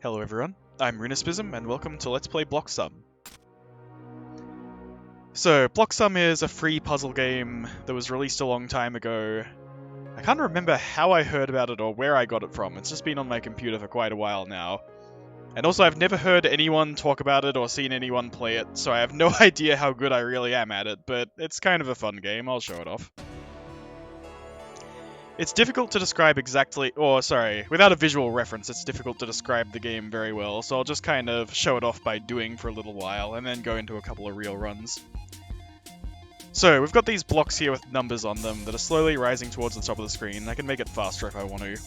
Hello everyone, I'm Runispism and welcome to Let's Play BlockSum. So, BlockSum is a free puzzle game that was released a long time ago. I can't remember how I heard about it or where I got it from, it's just been on my computer for quite a while now. And also I've never heard anyone talk about it or seen anyone play it, so I have no idea how good I really am at it, but it's kind of a fun game, I'll show it off. It's difficult to describe exactly, without a visual reference, it's difficult to describe the game very well, so I'll just kind of show it off by doing for a little while, and then go into a couple of real runs. So, we've got these blocks here with numbers on them that are slowly rising towards the top of the screen. I can make it faster if I want to.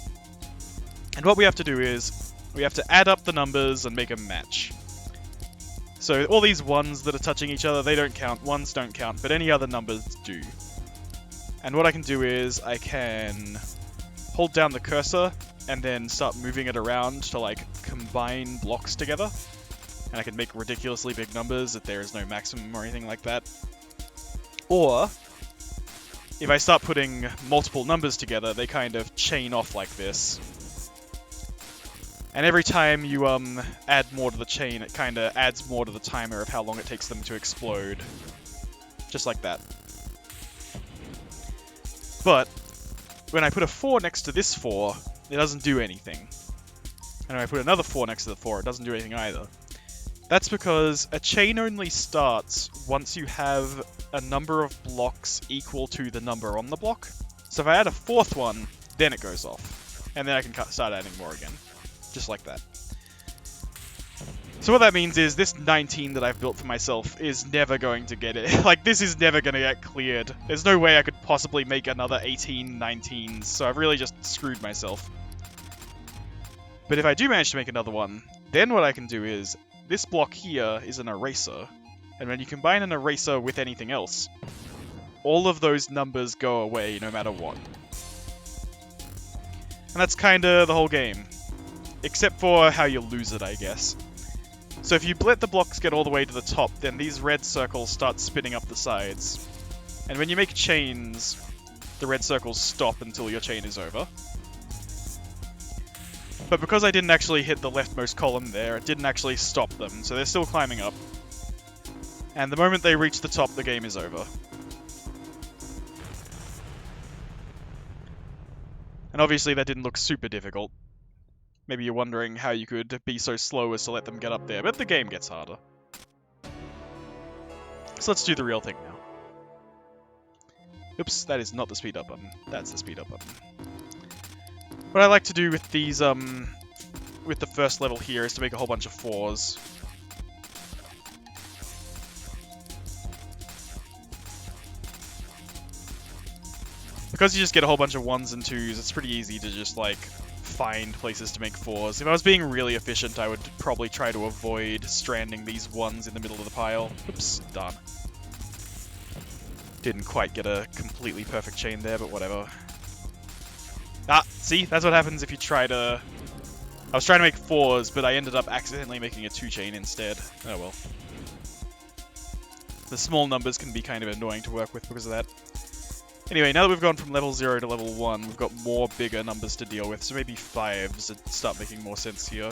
And what we have to do is, we have to add up the numbers and make them match. So, all these ones that are touching each other, they don't count, ones don't count, but any other numbers do. And what I can do is, I can hold down the cursor and then start moving it around to like combine blocks together. And I can make ridiculously big numbers if there is no maximum or anything like that. Or, if I start putting multiple numbers together, they kind of chain off like this. And every time you add more to the chain, it kind of adds more to the timer of how long it takes them to explode. Just like that. But, when I put a 4 next to this 4, it doesn't do anything. And when I put another 4 next to the 4, it doesn't do anything either. That's because a chain only starts once you have a number of blocks equal to the number on the block. So if I add a 4th one, then it goes off. And then I can start adding more again. Just like that. So what that means is this 19 that I've built for myself is never going to get it. Like, this is never going to get cleared. There's no way I could possibly make another 18 19s, so I've really just screwed myself. But if I do manage to make another one, then what I can do is, this block here is an eraser, and when you combine an eraser with anything else, all of those numbers go away no matter what. And that's kinda the whole game. Except for how you lose it, I guess. So if you let the blocks get all the way to the top, then these red circles start spinning up the sides. And when you make chains, the red circles stop until your chain is over. But because I didn't actually hit the leftmost column there, it didn't actually stop them, so they're still climbing up. And the moment they reach the top, the game is over. And obviously that didn't look super difficult. Maybe you're wondering how you could be so slow as to let them get up there, but the game gets harder. So let's do the real thing now. Oops, that is not the speed up button. That's the speed up button. What I like to do with these, with the first level here is to make a whole bunch of 4s. Because you just get a whole bunch of 1s and 2s, it's pretty easy to just, like, find places to make 4s. If I was being really efficient, I would probably try to avoid stranding these 1s in the middle of the pile. Oops, darn. Didn't quite get a completely perfect chain there, but whatever. Ah, see? That's what happens if you try to... I was trying to make 4s, but I ended up accidentally making a 2-chain instead. Oh well. The small numbers can be kind of annoying to work with because of that. Anyway, now that we've gone from level 0 to level 1, we've got more bigger numbers to deal with, so maybe 5s would start making more sense here.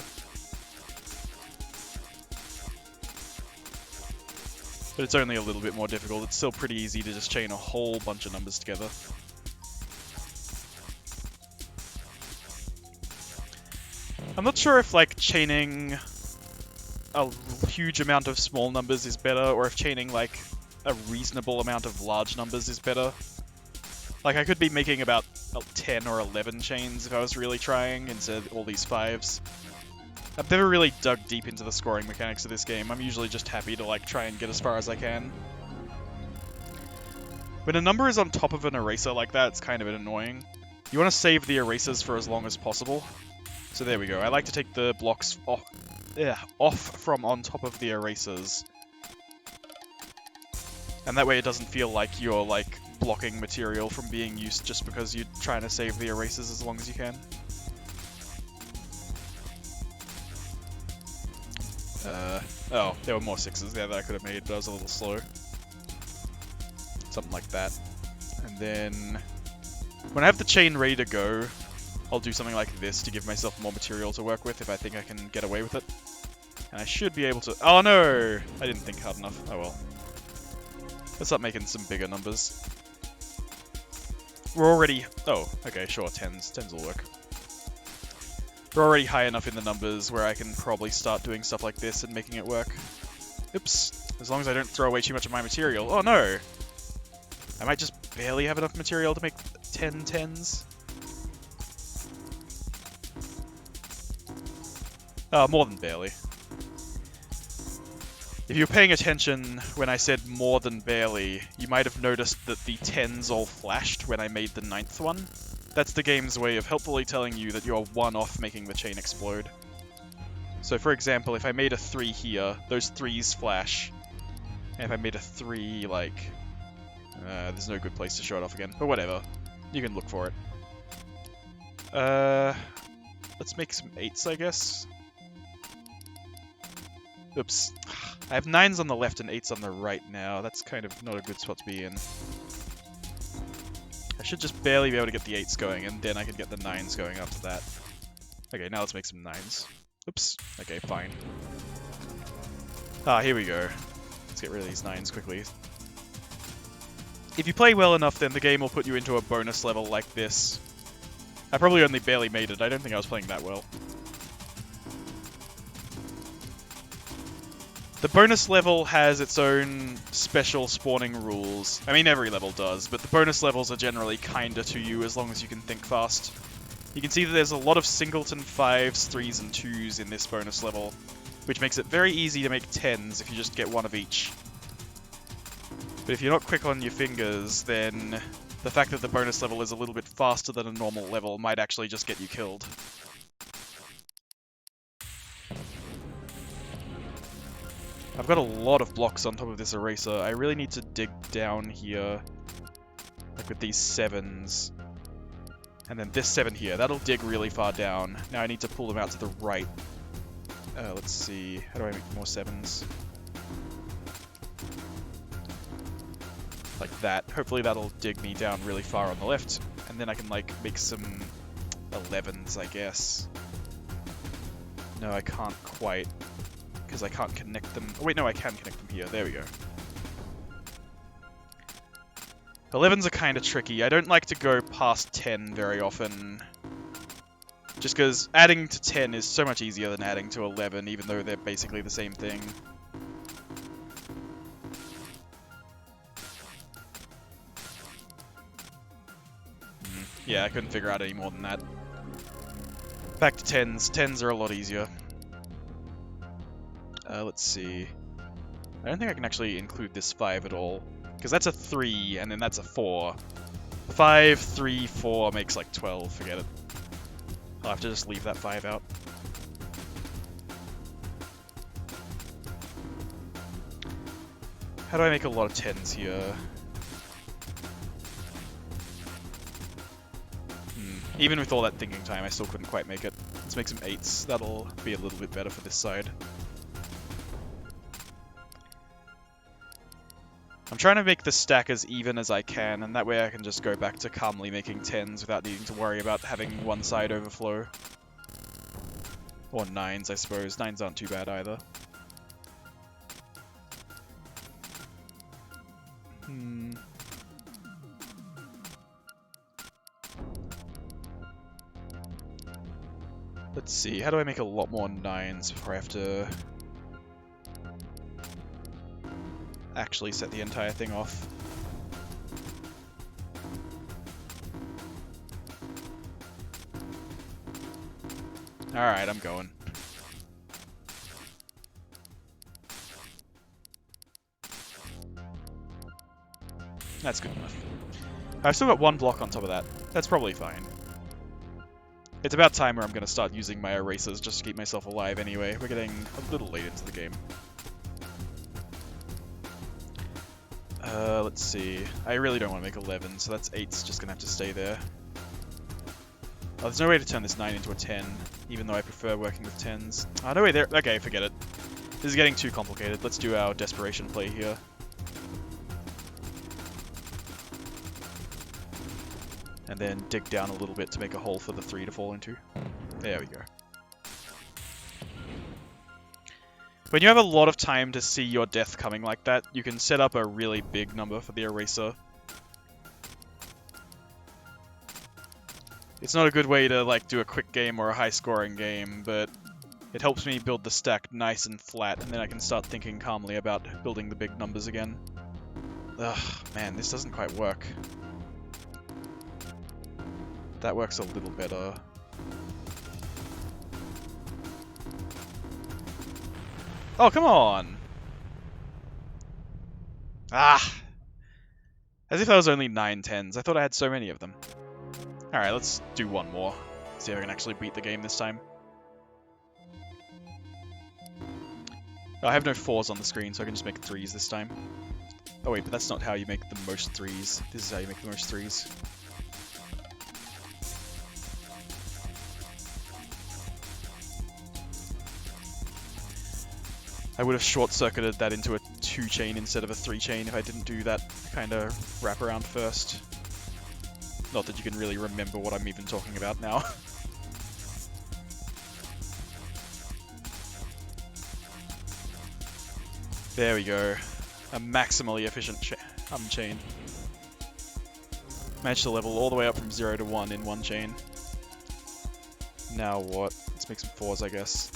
But it's only a little bit more difficult. It's still pretty easy to just chain a whole bunch of numbers together. I'm not sure if, like, chaining a huge amount of small numbers is better, or if chaining, like, a reasonable amount of large numbers is better. Like, I could be making about 10 or 11 chains if I was really trying, instead of all these 5s. I've never really dug deep into the scoring mechanics of this game. I'm usually just happy to, like, try and get as far as I can. When a number is on top of an eraser like that, it's kind of annoying. You want to save the erasers for as long as possible. So there we go. I like to take the blocks off from on top of the erasers. And that way it doesn't feel like you're, like, blocking material from being used just because you're trying to save the erasers as long as you can. Oh, there were more 6s there that I could have made, but I was a little slow. Something like that. And then, when I have the chain ready to go, I'll do something like this to give myself more material to work with if I think I can get away with it. And I should be able to... Oh no! I didn't think hard enough. Oh well. Let's start making some bigger numbers. We're already... Oh, okay, sure, 10s. 10s will work. We're already high enough in the numbers where I can probably start doing stuff like this and making it work. Oops. As long as I don't throw away too much of my material. Oh no! I might just barely have enough material to make 10 10s. More than barely. If you were paying attention when I said more than barely, you might have noticed that the 10s all flashed when I made the 9th one. That's the game's way of helpfully telling you that you're one off making the chain explode. So for example, if I made a 3 here, those 3s flash. And if I made a 3, like... there's no good place to show it off again, but whatever. You can look for it. Let's make some 8s, I guess. Oops. I have 9s on the left and 8s on the right now. That's kind of not a good spot to be in. I should just barely be able to get the 8s going, and then I can get the 9s going after that. Okay, now let's make some 9s. Oops. Okay, fine. Here we go. Let's get rid of these 9s quickly. If you play well enough, then the game will put you into a bonus level like this. I probably only barely made it. I don't think I was playing that well. The bonus level has its own special spawning rules. I mean, every level does, but the bonus levels are generally kinder to you as long as you can think fast. You can see that there's a lot of singleton 5s, 3s, and 2s in this bonus level, which makes it very easy to make 10s if you just get one of each. But if you're not quick on your fingers, then the fact that the bonus level is a little bit faster than a normal level might actually just get you killed. I've got a lot of blocks on top of this eraser. I really need to dig down here, like with these 7s. And then this 7 here, that'll dig really far down. Now I need to pull them out to the right. Let's see, how do I make more 7s? Like that. Hopefully that'll dig me down really far on the left. And then I can like make some 11s, I guess. No, I can't quite. Because I can't connect them. Oh wait, no, I can connect them here. There we go. 11s are kind of tricky. I don't like to go past 10 very often. Just because adding to 10 is so much easier than adding to 11, even though they're basically the same thing. Yeah, I couldn't figure out any more than that. Back to 10s. 10s are a lot easier. Let's see. I don't think I can actually include this 5 at all. Because that's a 3, and then that's a 4. 5, 3, 4 makes like 12. Forget it. I'll have to just leave that 5 out. How do I make a lot of 10s here? Even with all that thinking time, I still couldn't quite make it. Let's make some 8s. That'll be a little bit better for this side. I'm trying to make the stack as even as I can, and that way I can just go back to calmly making 10s without needing to worry about having one side overflow. Or 9s, I suppose. 9s aren't too bad either. Let's see, how do I make a lot more 9s before I have to actually set the entire thing off? Alright, I'm going. That's good enough. I've still got one block on top of that. That's probably fine. It's about time where I'm going to start using my erasers just to keep myself alive anyway. We're getting a little late into the game. Let's see. I really don't want to make 11, so that's 8's just going to have to stay there. Oh, there's no way to turn this 9 into a 10, even though I prefer working with 10s. Oh, no way there. Okay, forget it. This is getting too complicated. Let's do our desperation play here. And then dig down a little bit to make a hole for the 3 to fall into. There we go. When you have a lot of time to see your death coming like that, you can set up a really big number for the eraser. It's not a good way to like do a quick game or a high scoring game, but it helps me build the stack nice and flat, and then I can start thinking calmly about building the big numbers again. Ugh, man, this doesn't quite work. That works a little better. Oh, come on! Ah! As if that was only 9 10s. I thought I had so many of them. Alright, let's do one more. See if I can actually beat the game this time. Oh, I have no 4s on the screen, so I can just make 3s this time. Oh wait, but that's not how you make the most 3s. This is how you make the most 3s. I would have short-circuited that into a 2-chain instead of a 3-chain if I didn't do that kind of wraparound first. Not that you can really remember what I'm even talking about now. There we go. A maximally efficient chain. Managed to level all the way up from 0 to 1 in one chain. Now what? Let's make some 4s, I guess.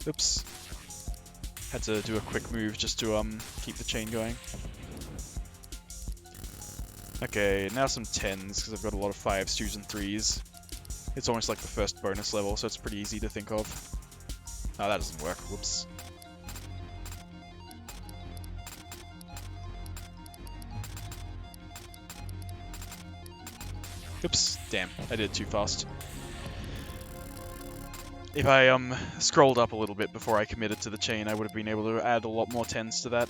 Oops. Had to do a quick move just to keep the chain going. Okay, now some 10s, because I've got a lot of 5s, 2s, and 3s. It's almost like the first bonus level, so it's pretty easy to think of. Oh, that doesn't work. Whoops. Oops. Damn, I did it too fast. If I scrolled up a little bit before I committed to the chain, I would have been able to add a lot more 10s to that.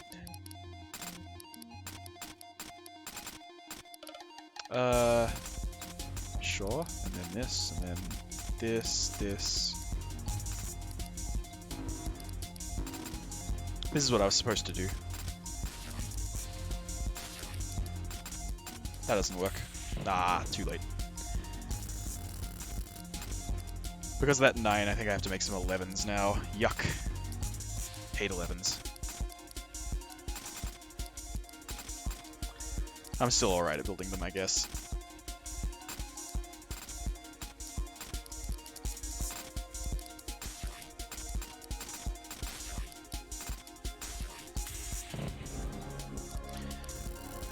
Sure. And then this, and then this. This is what I was supposed to do. That doesn't work. Ah, too late. Because of that 9, I think I have to make some 11s now. Yuck. Hate 11s. I'm still alright at building them, I guess.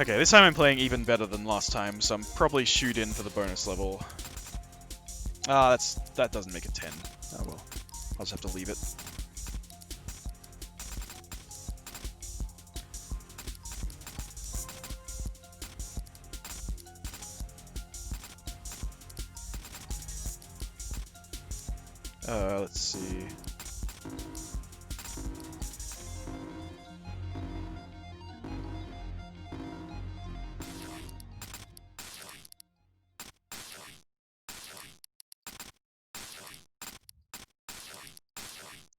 Okay, this time I'm playing even better than last time, so I'm probably shoot in for the bonus level. Ah, that doesn't make a 10. Oh well. I'll just have to leave it. Let's see.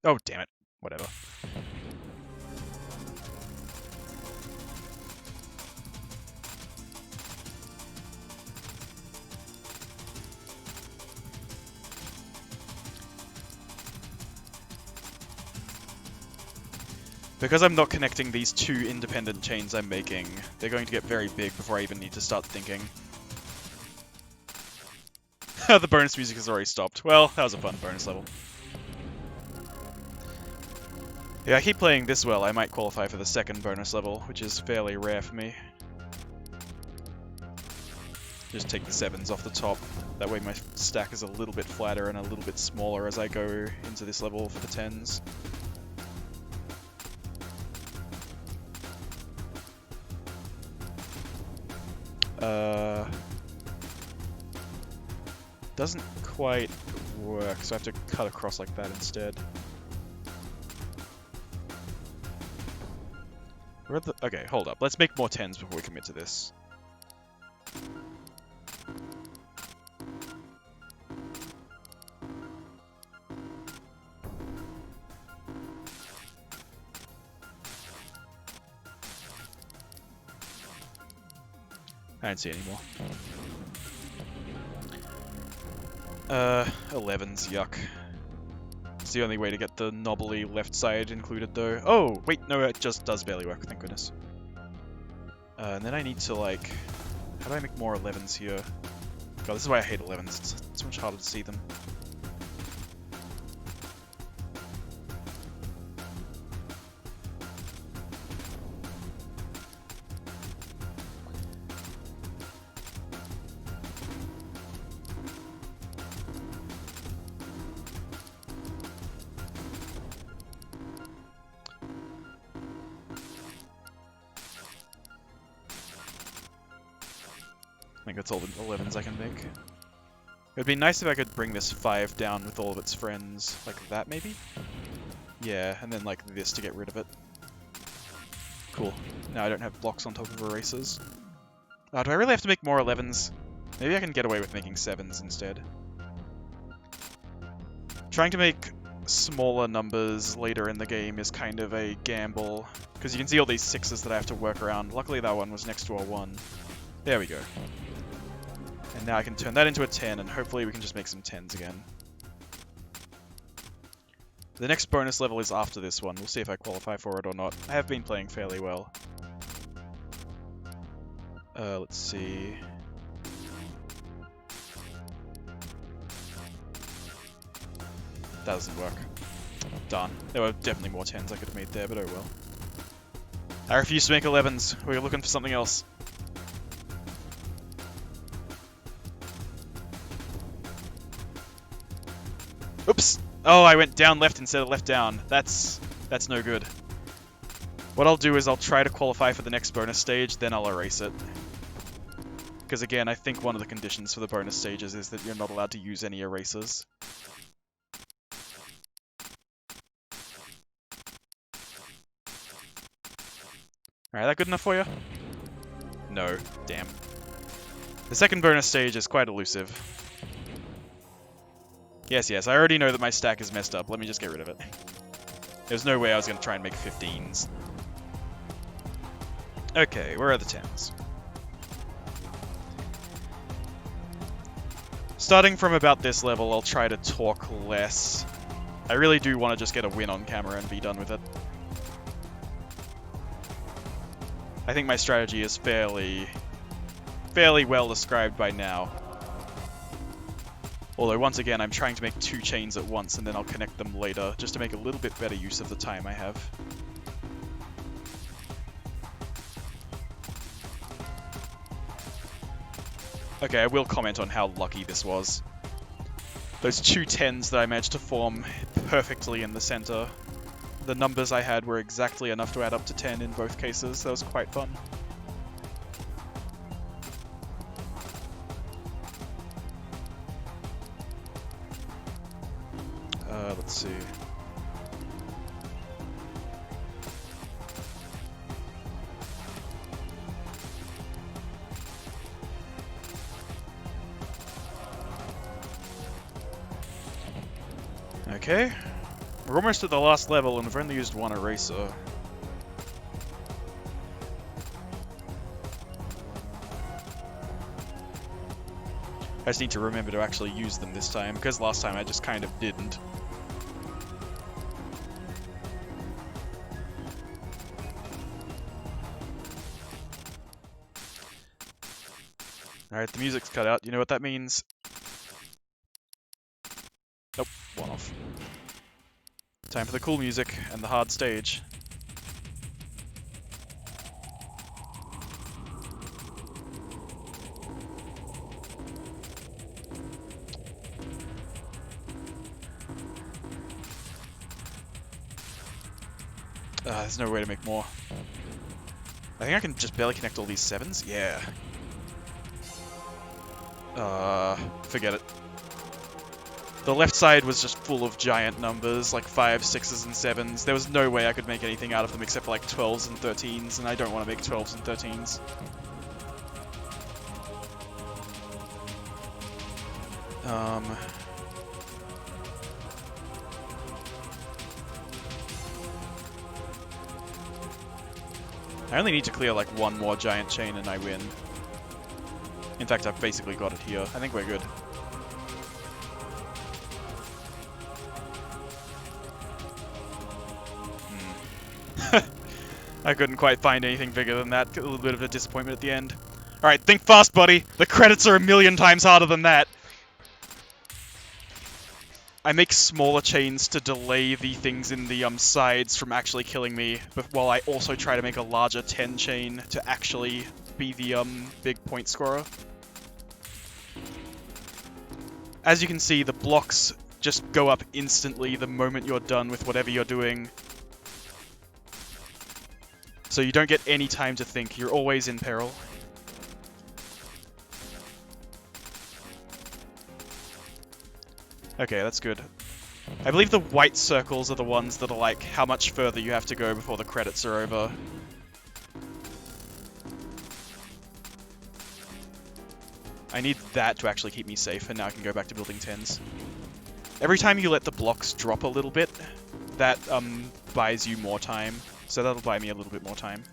Oh, damn it. Whatever. Because I'm not connecting these 2 independent chains I'm making, they're going to get very big before I even need to start thinking. The bonus music has already stopped. Well, that was a fun bonus level. Yeah, I keep playing this well, I might qualify for the second bonus level, which is fairly rare for me. Just take the 7s off the top. That way my stack is a little bit flatter and a little bit smaller as I go into this level for the 10s. Doesn't quite work, so I have to cut across like that instead. Okay, hold up. Let's make more 10s before we commit to this. I don't see any more. 11s, yuck. It's the only way to get the knobbly left side included, though. Oh, wait, no, it just does barely work, thank goodness. And then I need to, like... How do I make more 11s here? God, this is why I hate 11s. It's much harder to see them. I think that's all the 11s I can make. It'd be nice if I could bring this 5 down with all of its friends. Like that, maybe? Yeah, and then like this to get rid of it. Cool. Now I don't have blocks on top of erasers. Do I really have to make more 11s? Maybe I can get away with making 7s instead. Trying to make smaller numbers later in the game is kind of a gamble, because you can see all these 6s that I have to work around. Luckily that one was next to a 1. There we go. And now I can turn that into a 10, and hopefully we can just make some 10s again. The next bonus level is after this one. We'll see if I qualify for it or not. I have been playing fairly well. Let's see. That doesn't work. Darn. There were definitely more 10s I could have made there, but oh well. I refuse to make 11s. We're looking for something else. Oops! Oh, I went down left instead of left down. That's no good. What I'll do is I'll try to qualify for the next bonus stage, then I'll erase it. Because again, I think one of the conditions for the bonus stages is that you're not allowed to use any erasers. Alright, that good enough for you? No. Damn. The second bonus stage is quite elusive. Yes, I already know that my stack is messed up. Let me just get rid of it. There's no way I was going to try and make 15s. Okay, where are the 10s? Starting from about this level, I'll try to talk less. I really do want to just get a win on camera and be done with it. I think my strategy is fairly well described by now. Although, once again, I'm trying to make 2 chains at once, and then I'll connect them later, just to make a little bit better use of the time I have. Okay, I will comment on how lucky this was. Those 2 10s that I managed to form perfectly in the center. The numbers I had were exactly enough to add up to 10 in both cases. That was quite fun. Let's see. Okay. We're almost at the last level and we've only used 1 eraser. I just need to remember to actually use them this time, because last time I just kind of didn't. Alright, the music's cut out. You know what that means? Nope, 1 off. Time for the cool music and the hard stage. There's no way to make more. I think I can just barely connect all these 7s? Yeah. Forget it. The left side was just full of giant numbers, like 5s, 6s, and 7s. There was no way I could make anything out of them except for like 12s and 13s, and I don't want to make 12s and 13s. I only need to clear like one more giant chain and I win. In fact, I've basically got it here. I think we're good. I couldn't quite find anything bigger than that. A little bit of a disappointment at the end. Alright, think fast, buddy. The credits are a million times harder than that. I make smaller chains to delay the things in the sides from actually killing me, but while I also try to make a larger 10 chain to actually be the big point scorer. As you can see, the blocks just go up instantly the moment you're done with whatever you're doing. So you don't get any time to think, you're always in peril. Okay, that's good. I believe the white circles are the ones that are like how much further you have to go before the credits are over. I need that to actually keep me safe, and now I can go back to building 10s. Every time you let the blocks drop a little bit, that buys you more time. So that'll buy me a little bit more time.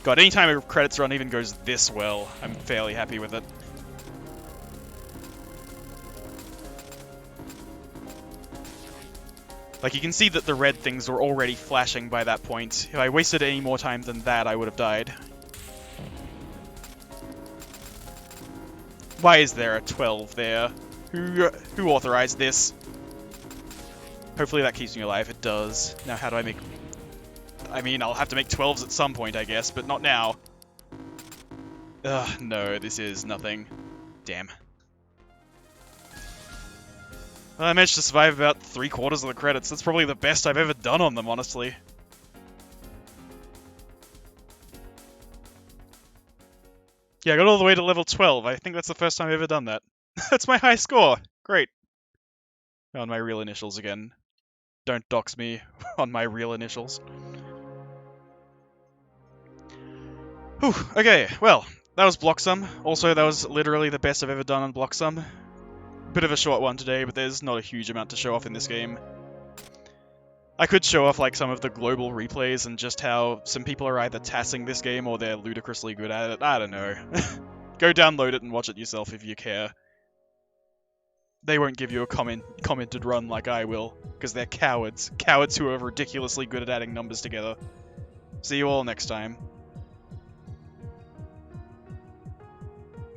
God, anytime a credits run even goes this well, I'm fairly happy with it. Like, you can see that the red things were already flashing by that point. If I wasted any more time than that, I would have died. Why is there a 12 there? Who authorized this? Hopefully that keeps me alive. It does. Now how do I make... I mean, I'll have to make 12s at some point, I guess, but not now. Ugh, no, this is nothing. Damn. I managed to survive about 3/4 of the credits. That's probably the best I've ever done on them, honestly. Yeah, I got all the way to level 12. I think that's the first time I've ever done that. That's my high score! Great. On my real initials again. Don't dox me on my real initials. Whew, okay, well, that was BlockSum. Also, that was literally the best I've ever done on BlockSum. Bit of a short one today, but there's not a huge amount to show off in this game. I could show off like some of the global replays and just how some people are either tassing this game or they're ludicrously good at it. I don't know. Go download it and watch it yourself if you care. They won't give you a commented run like I will, because they're cowards. Cowards who are ridiculously good at adding numbers together. See you all next time.